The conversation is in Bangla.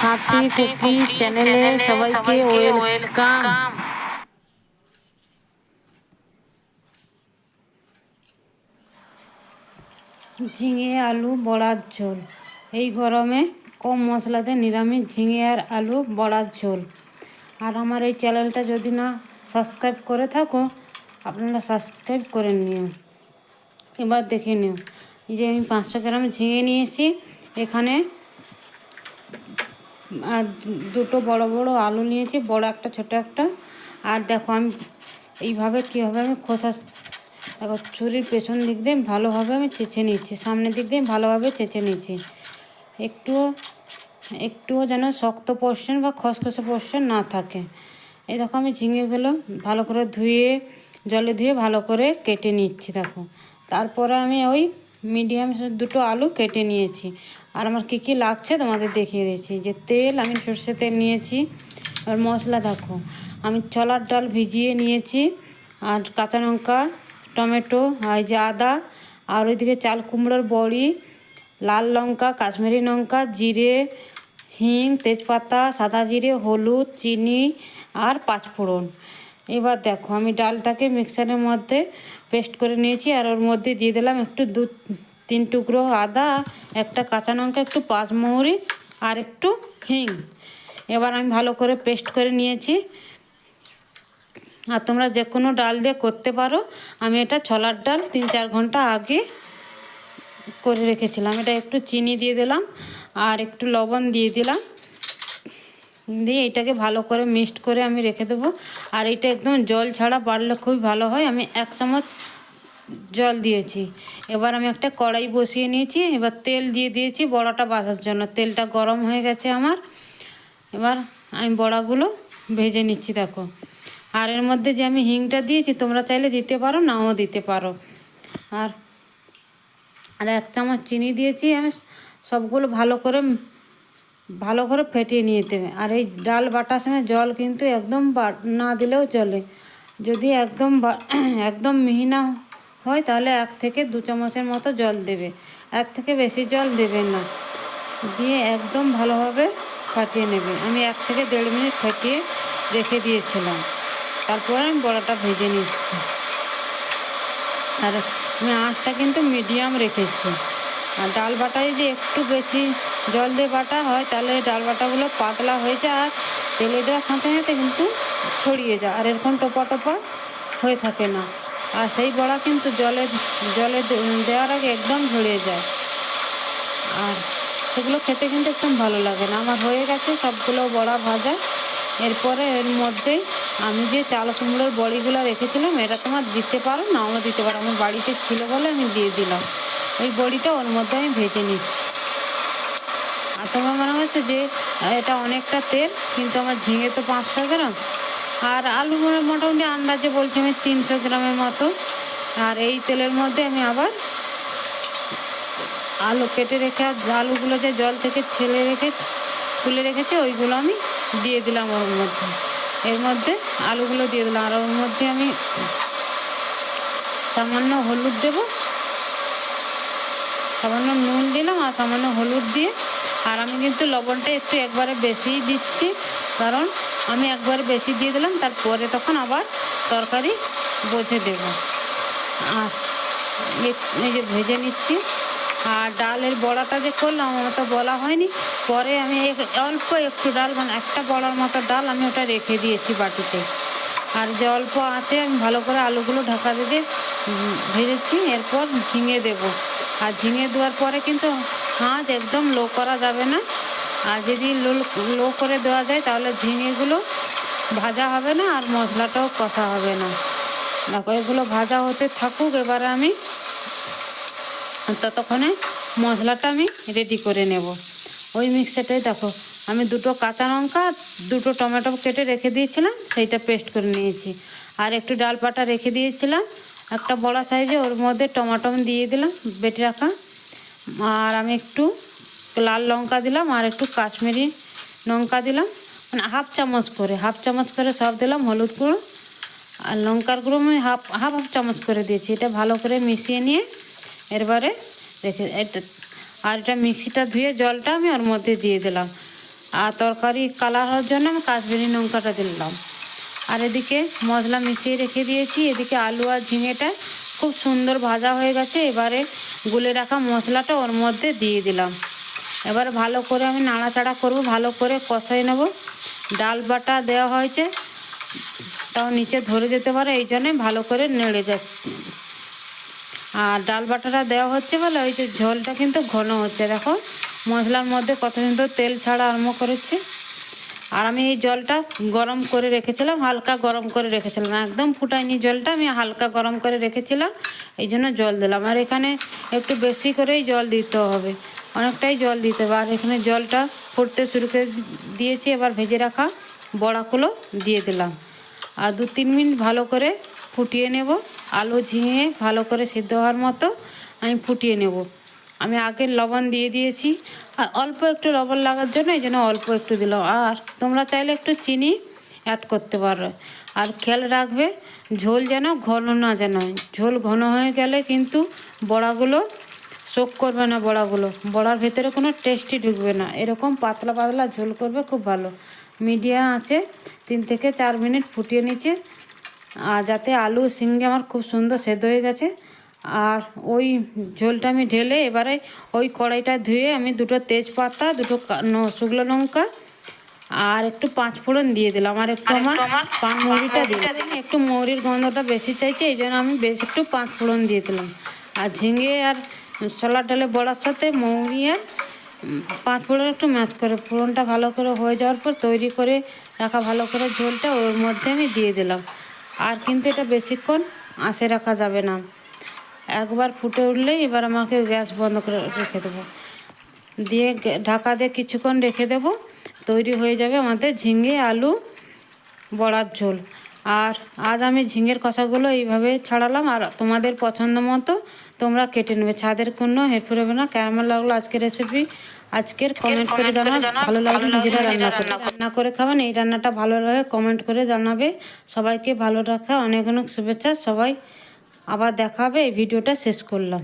সাথী কুকি চ্যানেলে সবাইকে ওয়েলকাম। ঝিঙে আলু বড়ার ঝোল, এই গরমে কম মশলাতে নিরামিষ ঝিঙে আর আলু বড়ার ঝোল। আর আমার এই চ্যানেলটা যদি না সাবস্ক্রাইব করে থাকো, আপনারা সাবস্ক্রাইব করে নিও। এবার দেখে নিও, এই যে আমি 500 গ্রাম ঝিঙে নিয়েছি, এখানে আর দুটো বড় বড় আলু নিয়েছি, বড় একটা ছোট একটা। আর দেখো আমি এইভাবে কীভাবে আমি খোসা, দেখো ছুরির পেছন দিক দিয়ে ভালোভাবে আমি চেঁচে নিচ্ছি, সামনের দিক দিয়ে ভালোভাবে চেঁচে নিচ্ছি। একটুও যেন শক্ত পোর্শন বা খসখসে পোর্শন না থাকে। এই দেখো আমি ঝিঙেগুলো ভালো করে জলে ধুয়ে ভালো করে কেটে নিচ্ছি। দেখো তারপরে আমি ওই মিডিয়াম দুটো আলু কেটে নিয়েছি। আর আমার কী কী লাগছে তোমাদের দেখিয়ে দিয়েছি। যে তেল, আমি সর্ষে তেল নিয়েছি। আর মশলা দেখো, আমি ছোলার ডাল ভিজিয়ে নিয়েছি, আর কাঁচা লঙ্কা, টমেটো, আর যে আদা, আর ওইদিকে চাল কুমড়োর বড়ি, লাল লঙ্কা, কাশ্মীরি লঙ্কা, জিরে, হিং, তেজপাতা, সাদা জিরে, হলুদ, চিনি আর পাঁচফোড়ন। এবার দেখো আমি ডালটাকে মিক্সারের মধ্যে পেস্ট করে নিয়েছি, আর ওর মধ্যে দিয়ে দিলাম একটু 2-3 টুকরো আদা, একটা কাঁচা লঙ্কা, একটু পাঁচমোহরি আর একটু হিং। এবার আমি ভালো করে পেস্ট করে নিয়েছি। আর তোমরা যে কোনো ডাল দিয়ে করতে পারো। আমি এটা ছোলার ডাল 3-4 ঘন্টা আগে করে রেখেছিলাম। এটা একটু চিনি দিয়ে দিলাম আর একটু লবণ দিয়ে দিলাম, দিয়ে এটাকে ভালো করে মিক্সড করে আমি রেখে দেবো। আর এটা একদম জল ছাড়া বাড়লে খুবই ভালো হয়। আমি 1 চামচ জল দিয়েছি। এবার আমি একটা কড়াই বসিয়ে নিয়েছি, এবার তেল দিয়ে দিয়েছি বড়াটা ভাজার জন্য। তেলটা গরম হয়ে গেছে আমার। এবার আমি বড়াগুলো ভেজে নিচ্ছি। দেখো, আর এর মধ্যে যে আমি হিংটা দিয়েছি, তোমরা চাইলে দিতে পারো, নাও দিতে পারো। আর 1 চামচ চিনি দিয়েছি। আমি সবগুলো ভালো করে ফেটিয়ে নিতে হবে। আর এই ডাল বাটার সময় জল কিন্তু একদম না দিলেও চলে। যদি একদম মিহি না হয়, তাহলে 1 থেকে 2 চামচের মতো জল দেবে, 1 থেকে বেশি জল দেবে না। দিয়ে একদম ভালোভাবে ফাটিয়ে নেবে। আমি 1 থেকে 1.5 মিনিট ফাটিয়ে রেখে দিয়েছিলাম। তারপরে আমি বড়াটা ভেজে নিচ্ছি। আর আমি আঁচটা কিন্তু মিডিয়াম রেখেছি। আর ডাল বাটা যদি একটু বেশি জল দিয়ে বাটা হয়, তাহলে ডাল বাটাগুলো পাতলা হয়ে যায় আর তেলে দেওয়ার সাথে সাথে কিন্তু ছড়িয়ে যায়, আর এরকম টোপা টোপা হয়ে থাকে না। আর সেই বড়া কিন্তু জলে দেওয়ার আগে একদম ঝরিয়ে যায়, আর সেগুলো খেতে কিন্তু একদম ভালো লাগে না। আমার হয়ে গেছে সবগুলো বড়া ভাজা। এরপরে এর মধ্যে আমি যে চাল কুমড়োর বড়িগুলো রেখেছিলাম, এটা তোমার দিতে পারো, নাও দিতে পারো। আমার বাড়িতে ছিল বলে আমি দিয়ে দিলাম। ওই বড়িটা ওর মধ্যে আমি ভেজে নিচ্ছি। আর তোমার মনে হচ্ছে যে এটা অনেকটা তেল, কিন্তু আমার ঝিঙে তো 500 গ্রাম, আর আলু মোটামুটি আন্দাজে বলছি আমি 300 গ্রামের মতো। আর এই তেলের মধ্যে আমি আবার আলু কেটে রেখে, আলুগুলো যে জল থেকে তুলে রেখেছি, ওইগুলো আমি দিয়ে দিলাম ওর মধ্যে। এর মধ্যে আলুগুলো দিয়ে দিলাম, আর ওর মধ্যে আমি সামান্য হলুদ দেবো, সামান্য নুন দিলাম আর সামান্য হলুদ দিয়ে। আর আমি কিন্তু লবণটা একবারে বেশিই দিচ্ছি, কারণ আমি একবারে বেশি দিয়ে দিলাম, তারপরে তখন আবার তরকারি বুঝে দেব। আর এই যে ভেজে নিচ্ছি। আর ডালের বড়াটা যে করলাম, আমার তো বলা হয়নি, পরে আমি অল্প একটু ডাল, মানে একটা বড়ার মতো ডাল আমি ওটা রেখে দিয়েছি বাটিতে। আর যে অল্প আছে আমি ভালো করে আলুগুলো ঢাকা দিয়ে ভেজেছি। এরপর ঝিঙে দেবো। আর ঝিঙে দেওয়ার পরে কিন্তু আঁচ একদম লো করা যাবে না। আর যদি লো করে দেওয়া যায়, তাহলে ঝিঙেগুলো ভাজা হবে না আর মশলাটাও কষা হবে না। দেখো এগুলো ভাজা হতে থাকুক। এবারে আমি ততক্ষণে মশলাটা আমি রেডি করে নেব। ওই মিক্সারটাই দেখো আমি 2 কাঁচা লঙ্কা, 2 টমেটো কেটে রেখে দিয়েছিলাম, সেইটা পেস্ট করে নিয়েছি। আর একটু ডাল বাটা রেখে দিয়েছিলাম একটা বড় সাইজে, ওর মধ্যে টমেটো দিয়ে দিলাম বেটে রাখা। আর আমি একটু লাল লঙ্কা দিলাম আর একটু কাশ্মীরি লঙ্কা দিলাম, মানে হাফ চামচ করে সব দিলাম। হলুদ গুঁড়ো আর লঙ্কার গুঁড়ো আমি হাফ চামচ করে দিয়েছি। এটা ভালো করে মিশিয়ে নিয়ে এরবারে আর এটা মিক্সিটা ধুয়ে জলটা আমি ওর মধ্যে দিয়ে দিলাম। আর তরকারি কালার হওয়ার জন্য আমি কাশ্মীরি লঙ্কাটা দিলাম। আর এদিকে মশলা মিশিয়ে রেখে দিয়েছি। এদিকে আলু আর ঝিঙেটা খুব সুন্দর ভাজা হয়ে গেছে। এবারে গুলে রাখা মশলাটা ওর মধ্যে দিয়ে দিলাম। এবার ভালো করে আমি নাড়াচাড়া করব, ভালো করে কষাই নেব। ডাল বাটা দেওয়া হয়েছে, তাও নিচে ধরে যেতে পারে, এই জন্যে ভালো করে নেড়ে যাচ্ছে। আর ডাল বাটাটা দেওয়া হচ্ছে বলে ওই যে ঝোলটা কিন্তু ঘন হচ্ছে। দেখো মশলার মধ্যে কত সুন্দর তেল ছাড়া আরম্ভ করেছে। আর আমি এই জলটা গরম করে রেখেছিলাম, হালকা গরম করে রেখেছিলাম, একদম ফুটাইনি জলটা, আমি হালকা গরম করে রেখেছিলাম, এই জন্য জল দিলাম। আর এখানে একটু বেশি করেই জল দিতে হবে, অনেকটাই জল দিতে হবে। আর এখানে জলটা ফুটতে শুরু করে দিয়েছি। এবার ভেজে রাখা বড়াগুলো দিয়ে দিলাম আর 2-3 মিনিট ভালো করে ফুটিয়ে নেব। আলু ঝিঙে ভালো করে সিদ্ধ হওয়ার মতো আমি ফুটিয়ে নেব। আমি আগে লবণ দিয়ে দিয়েছি, আর অল্প একটু লবণ লাগার জন্য এই জন্য অল্প একটু দিলাম। আর তোমরা চাইলে একটু চিনি অ্যাড করতে পারো। আর খেয়াল রাখবে ঝোল যেন ঘন না যেন হয়। ঝোল ঘন হয়ে গেলে কিন্তু বড়াগুলো শোক করবে না, বড়ার ভেতরে কোনো টেস্টই ঢুকবে না। এরকম পাতলা পাতলা ঝোল করবে, খুব ভালো। মিডিয়াম আছে 3 থেকে 4 মিনিট ফুটিয়ে নিচ্ছে। আর যাতে আলু ঝিঙে আমার খুব সুন্দর সেদ্ধ হয়ে গেছে। আর ওই ঝোলটা আমি ঢেলে এবারে ওই কড়াইটা ধুয়ে আমি 2টো তেজপাতা, 2টো শুকনো লঙ্কা আর একটু 5 ফোড়ন দিয়ে দিলাম। আর একটু আমার পান মৌরিটা দিলাম, একটু মৌরির গন্ধটা বেশি চাইছে, এই জন্য আমি বেশ একটু 5 ফোড়ন দিয়ে দিলাম। আর ঝিঙে আর ছোলার ডালে বড়ার সাথে মৌরি আর 5 ফোড়ন একটু ম্যাচ করে, ফোড়নটা ভালো করে হয়ে যাওয়ার পর তৈরি করে রাখা ভালো করে ঝোলটা ওর মধ্যে আমি দিয়ে দিলাম। আর কিন্তু এটা বেশিক্ষণ আঁচে রাখা যাবে না, একবার ফুটে উঠলেই এবার আমাকে গ্যাস বন্ধ করে রেখে দেবো, দিয়ে ঢাকা দিয়ে কিছুক্ষণ রেখে দেবো। তৈরি হয়ে যাবে আমাদের ঝিঙে আলু বড়ার ঝোল। আর আজ আমি ঝিঙের কষাগুলো এইভাবে ছাড়ালাম। আর তোমাদের পছন্দ মতো তোমরা কেটে নেবে, ছাদের কোনো হেরফের হবে না। কেমন লাগলো আজকের রেসিপি আজকের কমেন্ট করে জানাও। ভালো লাগলে নিজেরা রান্না করে খাবেন। এই রান্নাটা ভালো লাগে কমেন্ট করে জানাবে। সবাইকে ভালো রাখা, অনেক অনেক শুভেচ্ছা। সবাই আবার দেখা হবে। এই ভিডিওটা শেষ করলাম।